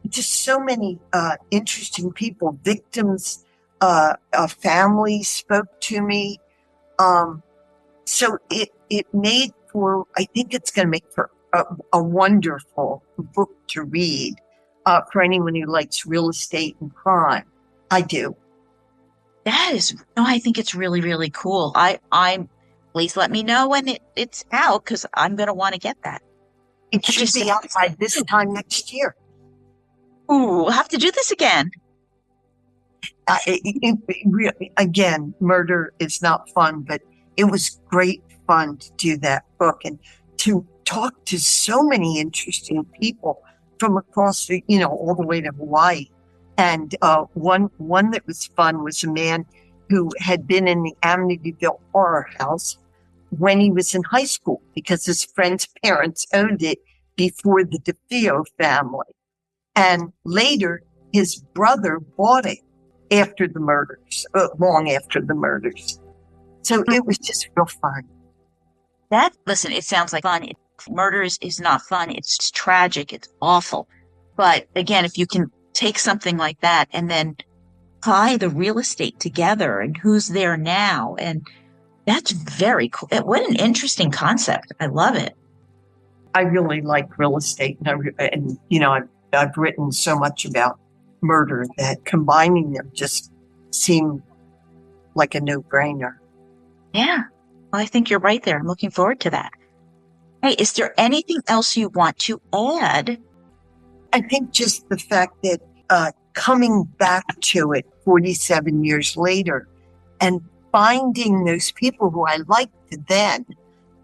Speaker 4: Just so many interesting people, victims, families spoke to me. So it made for, I think it's going to make for a wonderful book to read for anyone who likes real estate and crime. I do.
Speaker 3: I think it's really, really cool. Please let me know when it's out, because I'm going to want to get that.
Speaker 4: It should be outside this time next year.
Speaker 3: Ooh, we'll have to do this again.
Speaker 4: Really, again, murder is not fun, but it was great fun to do that book and to talk to so many interesting people from across the, all the way to Hawaii. And one that was fun was a man who had been in the Amityville Horror House when he was in high school because his friend's parents owned it before the DeFeo family. And later, his brother bought it after the murders, long after the murders. So it was just real fun.
Speaker 3: Listen, it sounds like fun. Murder is not fun. It's tragic. It's awful. But again, if you can take something like that and then tie the real estate together and who's there now, and that's very cool. What an interesting concept. I love it.
Speaker 4: I really like real estate, and I've written so much about murder that combining them just seemed like a no-brainer.
Speaker 3: Yeah, well, I think you're right there. I'm looking forward to that. Hey, is there anything else you want to add?
Speaker 4: I think just the fact that coming back to it 47 years later and finding those people who I liked then,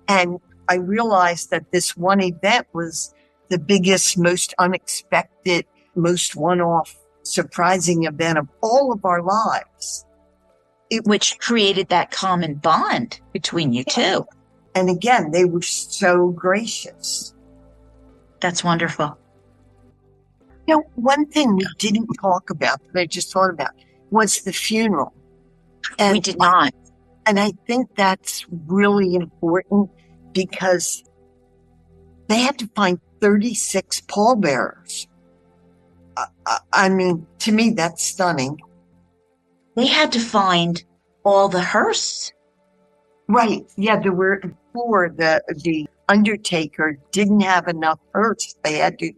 Speaker 4: and I realized that this one event was the biggest, most unexpected, most one-off, surprising event of all of our lives.
Speaker 3: Which created that common bond between you two.
Speaker 4: And again, they were so gracious.
Speaker 3: That's wonderful.
Speaker 4: One thing we didn't talk about that I just thought about was the funeral.
Speaker 3: We did not.
Speaker 4: And I think that's really important because they had to find 36 pallbearers. I mean, to me, that's stunning.
Speaker 3: They had to find all the hearses.
Speaker 4: Right. Yeah, there were four. The undertaker didn't have enough hearses. They had to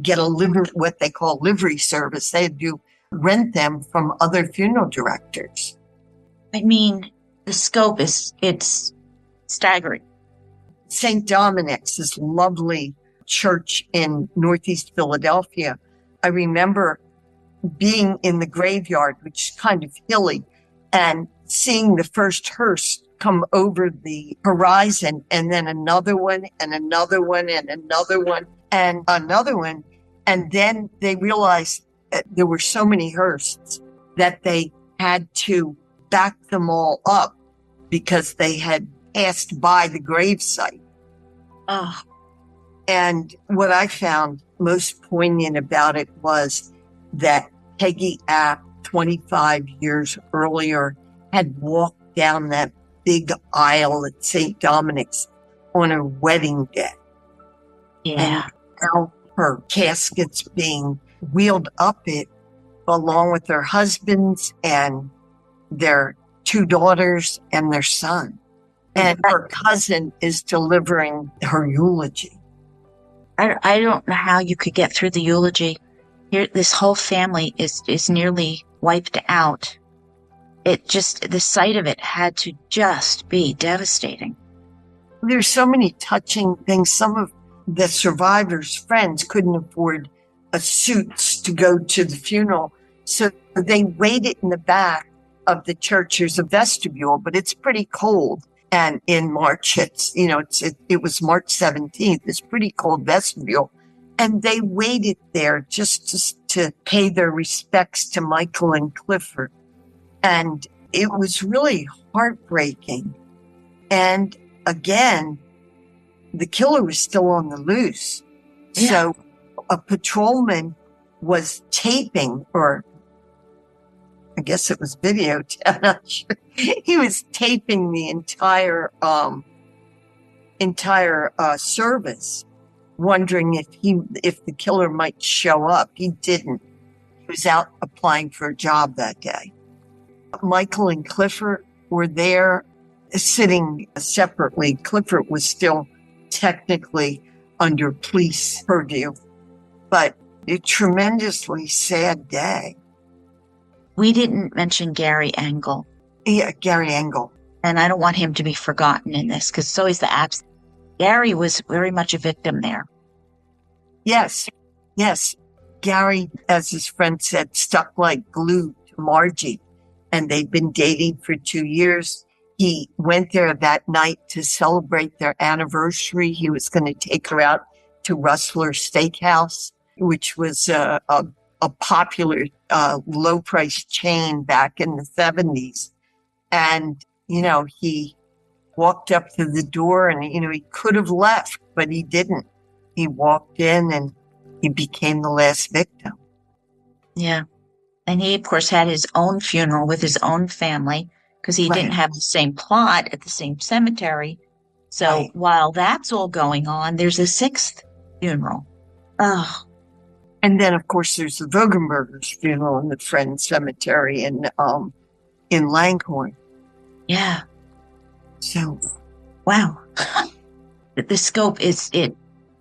Speaker 4: get what they call livery service. They had to rent them from other funeral directors.
Speaker 3: I mean, the scope it's staggering.
Speaker 4: St. Dominic's, this lovely church in Northeast Philadelphia. I remember being in the graveyard, which is kind of hilly, and seeing the first hearse come over the horizon, and then another one, and another one, and another one, and another one. And then they realized that there were so many hearses that they had to back them all up because they had passed by the gravesite.
Speaker 3: Oh.
Speaker 4: And what I found most poignant about it was that Peggy App, 25 years earlier, had walked down that big aisle at St. Dominic's on her wedding day.
Speaker 3: Yeah.
Speaker 4: And now her casket's being wheeled up it along with her husbands and their two daughters and their son. And her cousin is delivering her eulogy.
Speaker 3: I don't know how you could get through the eulogy. Here, this whole family is nearly wiped out. The sight of it had to just be devastating.
Speaker 4: There's so many touching things. Some of the survivors' friends couldn't afford suits to go to the funeral, so they waited in the back of the church. There's a vestibule, but it's pretty cold. And in March, it was March 17th. It's pretty cold vestibule. And they waited there just to pay their respects to Michael and Clifford. And it was really heartbreaking. And again, the killer was still on the loose. Yeah. So a patrolman was taping, or I guess it was video. I'm not sure. He was taping the entire service, wondering if the killer might show up. He didn't. He was out applying for a job that day. Michael and Clifford were there, sitting separately. Clifford was still technically under police purview, but a tremendously sad day.
Speaker 3: We didn't mention Gary Engel.
Speaker 4: Yeah, Gary Engel.
Speaker 3: And I don't want him to be forgotten in this, because so is the abs. Gary was very much a victim there.
Speaker 4: Yes. Gary, as his friend said, stuck like glue to Margie, and they'd been dating for 2 years. He went there that night to celebrate their anniversary. He was going to take her out to Rustler Steakhouse, which was a popular low-price chain back in the 70s. And, he walked up to the door and, he could have left, but he didn't. He walked in and he became the last victim.
Speaker 3: Yeah. And he, of course, had his own funeral with his own family because he didn't have the same plot at the same cemetery. So while that's all going on, there's a sixth funeral. Oh.
Speaker 4: And then, of course, there's the Vogenberger's funeral in the Friends Cemetery in Langhorne.
Speaker 3: Yeah.
Speaker 4: So,
Speaker 3: wow. The scope it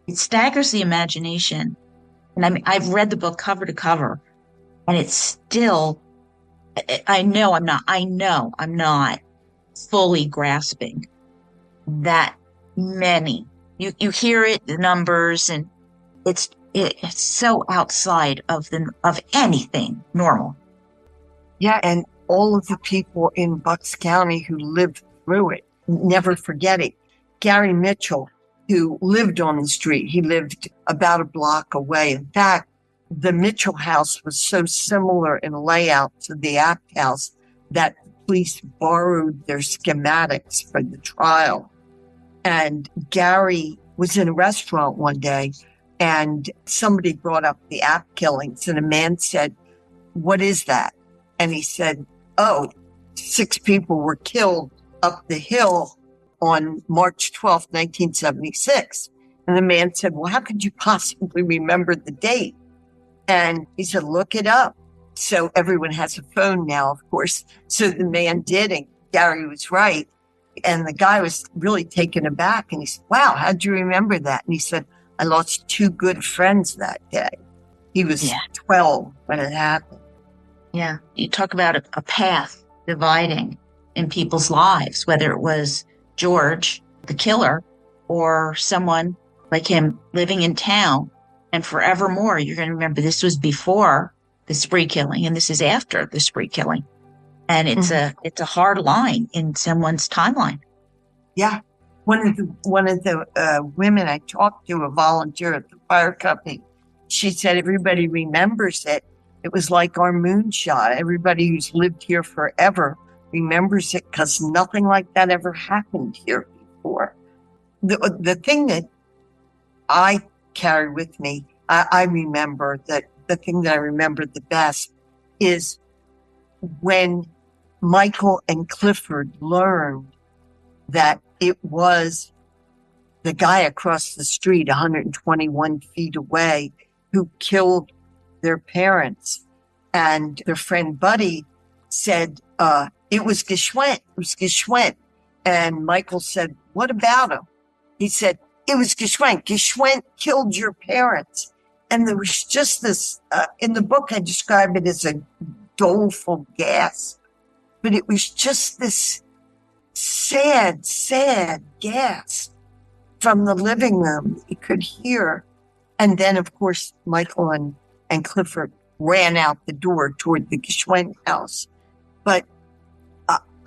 Speaker 3: staggers the imagination. And I mean, I've read the book cover to cover, and it's still, I know I'm not fully grasping that many. You hear it, the numbers, and it's so outside of anything normal.
Speaker 4: Yeah, and all of the people in Bucks County who lived through it, never forget it. Gary Mitchell, who lived on the street, he lived about a block away. In fact, the Mitchell house was so similar in layout to the Apt house that the police borrowed their schematics for the trial. And Gary was in a restaurant one day And somebody brought up the App killings, and a man said, "What is that?" And he said, "Oh, 6 people were killed up the hill on March 12th, 1976. And the man said, "Well, how could you possibly remember the date?" And he said, "Look it up." So everyone has a phone now, of course. So the man did, and Gary was right. And the guy was really taken aback. And he said, "Wow, how'd you remember that?" And he said, "I lost 2 good friends that day." He was 12 when it happened.
Speaker 3: Yeah. You talk about a path dividing in people's lives, whether it was George, the killer, or someone like him living in town. And forevermore, you're going to remember this was before the spree killing and this is after the spree killing. And it's a hard line in someone's timeline.
Speaker 4: Yeah. One of the women I talked to, a volunteer at the fire company, she said everybody remembers it. It was like our moonshot. Everybody who's lived here forever remembers it because nothing like that ever happened here before. The thing that I carry with me, I remember that the thing that I remember the best is when Michael and Clifford learned that it was the guy across the street, 121 feet away, who killed their parents. And their friend Buddy said, it was Geschwendt. It was Geschwendt. And Michael said, "What about him?" He said, "It was Geschwendt. Geschwendt killed your parents." And there was just this, in the book, I describe it as a doleful gasp. But it was just this sad, sad gasp from the living room you could hear. And then, of course, Michael and Clifford ran out the door toward the Geschwendt house. But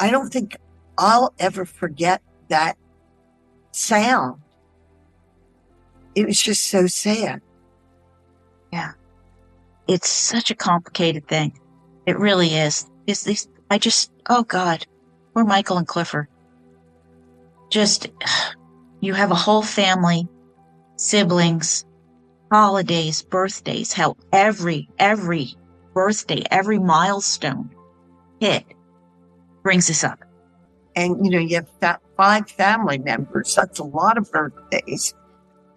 Speaker 4: I don't think I'll ever forget that sound. It was just so sad.
Speaker 3: Yeah. It's such a complicated thing. It really is. Oh God, poor Michael and Clifford. Just, you have a whole family, siblings, holidays, birthdays, how every birthday, every milestone hit brings us up.
Speaker 4: And, you have 5 family members. That's a lot of birthdays.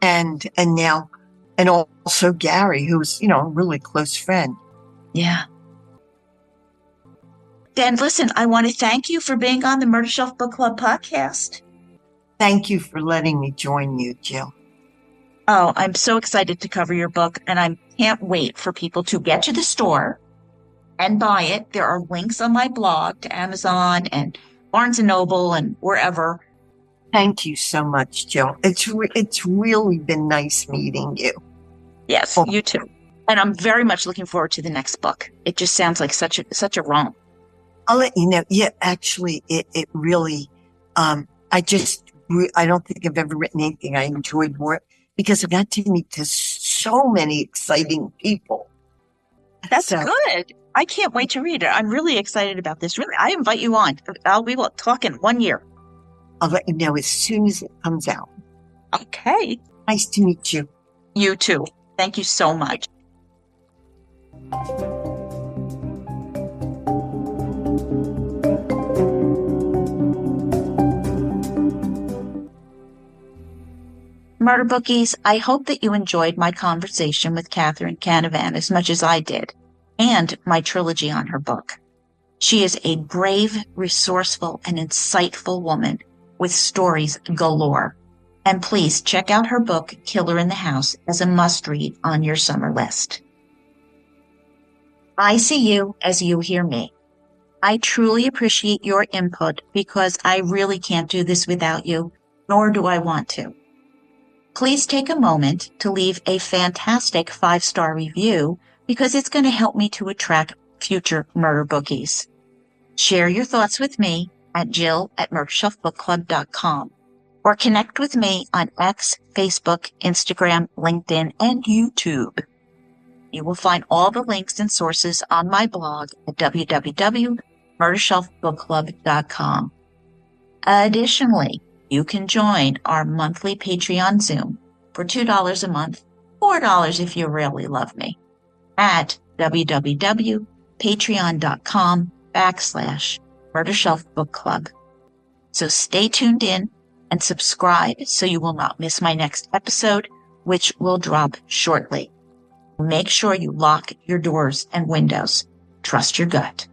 Speaker 4: And now, and also Gary, who's, a really close friend.
Speaker 3: Yeah. Dan, listen, I want to thank you for being on the Murder Shelf Book Club podcast.
Speaker 4: Thank you for letting me join you, Jill.
Speaker 3: Oh, I'm so excited to cover your book, and I can't wait for people to get to the store and buy it. There are links on my blog to Amazon and Barnes & Noble and wherever.
Speaker 4: Thank you so much, Jill. It's really been nice meeting you.
Speaker 3: Yes, you too. And I'm very much looking forward to the next book. It just sounds like such a romp.
Speaker 4: I'll let you know. Yeah, actually, it really, I don't think I've ever written anything I enjoyed more because I got to meet so many exciting people.
Speaker 3: That's good. I can't wait to read it. I'm really excited about this. Really, I invite you on. We will talk in 1 year.
Speaker 4: I'll let you know as soon as it comes out.
Speaker 3: Okay.
Speaker 4: Nice to meet you.
Speaker 3: You too. Thank you so much. Murder Bookies, I hope that you enjoyed my conversation with Kathryn Canavan as much as I did, and my trilogy on her book. She is a brave, resourceful, and insightful woman with stories galore. And please check out her book, Killer in the House, as a must-read on your summer list. I see you as you hear me. I truly appreciate your input because I really can't do this without you, nor do I want to. Please take a moment to leave a fantastic 5-star review because it's going to help me to attract future Murder Bookies. Share your thoughts with me at jill@murdershelfbookclub.com or connect with me on X, Facebook, Instagram, LinkedIn, and YouTube. You will find all the links and sources on my blog at www.murdershelfbookclub.com. Additionally, you can join our monthly Patreon Zoom for $2 a month $4 if you really love me, at www.patreon.com/Murder Shelf Book Club. So stay tuned in and subscribe so you will not miss my next episode, which will drop shortly. Make sure you lock your doors and windows. Trust your gut.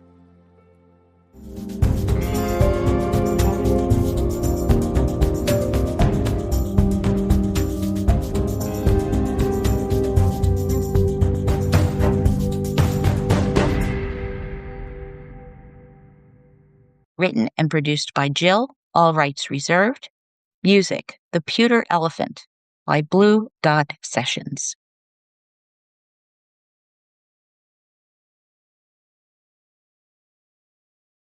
Speaker 3: Written and produced by Jill, all rights reserved. Music, The Pewter Elephant by Blue Dot Sessions.